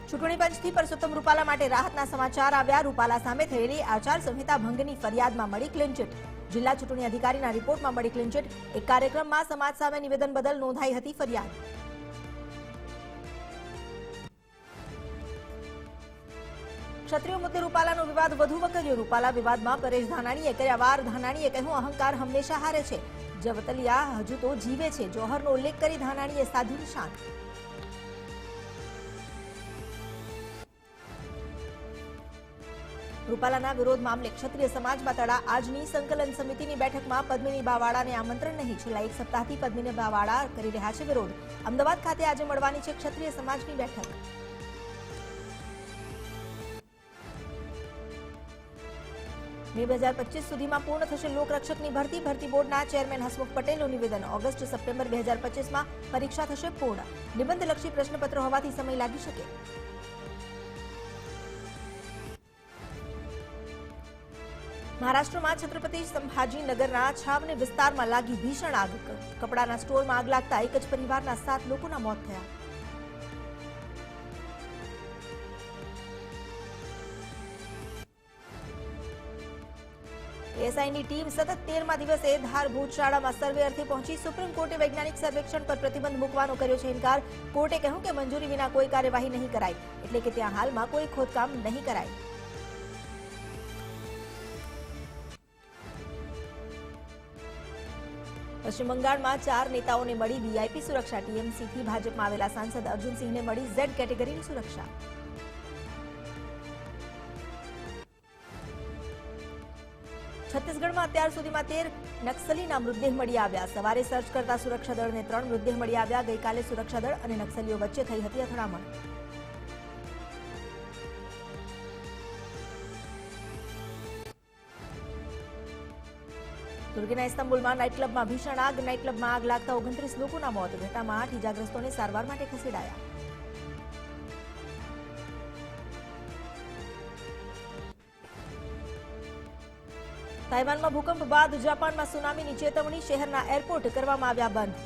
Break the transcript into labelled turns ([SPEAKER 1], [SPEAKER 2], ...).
[SPEAKER 1] ચૂંટણી પંચથી પરસોત્તમ રૂપાલા માટે રાહતના સમાચાર આવ્યા. રૂપાલા સામે થયેલી આચાર સંહિતા ભંગની ફરિયાદમાં મળી ક્લીન ચીટ. જિલ્લા ચૂંટણી અધિકારીના રિપોર્ટમાં મળી ક્લીન ચીટ. એક કાર્યક્રમમાં સમાજ સામે નિવેદન બદલ નોંધાઈ હતી ફરિયાદ. ક્ષત્રિય મુદ્દે રૂપાલાનો વિવાદ વધુ વકર્યો. રૂપાલા વિવાદમાં પરેશ ધાનાણીએ કર્યા વાર. ધાનાણીએ કહ્યું, અહંકાર હંમેશા હારે છે. જવતલિયા હજુ તો જીવે છે. જોહરનો ઉલ્લેખ કરી ધાનાણીએ સાધ્યું નિશાન. રૂપાલાના વિરોધ મામલે ક્ષત્રિય સમાજમાં તડા. આજની સંકલન સમિતિની બેઠકમાં પદ્મિની બાવાળાને આમંત્રણ નહીં. છેલ્લા એક સપ્તાહથી પદ્મિની બાવાળા કરી રહ્યા છે વિરોધ. અમદાવાદ ખાતે આજે મળવાની છે ક્ષત્રિય સમાજની બેઠક. મે 2025 સુધીમાં પૂર્ણ થશે લોકરક્ષકની ભરતી. ભરતી બોર્ડના ચેરમેન હસમુખ પટેલનું નિવેદન. ઓગસ્ટ સપ્ટેમ્બર 2025માં પરીક્ષા થશે પૂર્ણ. નિબંધલક્ષી પ્રશ્નપત્ર હોવાથી સમય લાગી શકે. મહારાષ્ટ્રમાં છત્રપતિ સંભાજીનગરના છાવની વિસ્તારમાં લાગી ભીષણ આગ. કપડાના સ્ટોરમાં આગ લાગતા એક જ પરિવારના 7 લોકોના મોત થયા. એએસઆઈની ટીમ સતત 13મા દિવસે ધાર ભુજ શાળામાં સર્વે અર્થે પહોંચી. સુપ્રીમ કોર્ટે વૈજ્ઞાનિક સર્વેક્ષણ પર પ્રતિબંધ મૂકવાનો કર્યો છે ઇનકાર. કોર્ટે કહ્યું કે મંજૂરી વિના કોઈ કાર્યવાહી નહીં કરાય, એટલે કે ત્યાં હાલમાં કોઈ ખોદકામ નહીં કરાય. પશ્ચિમ બંગાળમાં 4 નેતાઓને મળી વીઆઈપી સુરક્ષા. ટીએમસીથી ભાજપમાં આવેલા સાંસદ અર્જુનસિંહને મળી ઝેડ કેટેગરીની સુરક્ષા. છત્તીસગઢમાં અત્યાર સુધીમાં 13 નક્સલીના મૃતદેહ મળી આવ્યા. સવારે સર્ચ કરતા સુરક્ષા દળને 3 મૃતદેહ મળી આવ્યા. ગઈકાલે સુરક્ષા દળ અને નક્સલીઓ વચ્ચે થઈ હતી અથડામણ. તુર્કીના ઇસ્તાંબુલમાં નાઇટ ક્લબમાં ભીષણ આગ. નાઇટ ક્લબમાં આગ લાગતા 29 લોકોના મોત. ઘટનામાં 8 ઇજાગ્રસ્તોને સારવાર માટે ખસેડાયા. તાઇવાનમાં ભૂકંપ બાદ જાપાનમાં સુનામીની ચેતવણી. શહેરના એરપોર્ટ કરવામાં આવ્યા બંધ.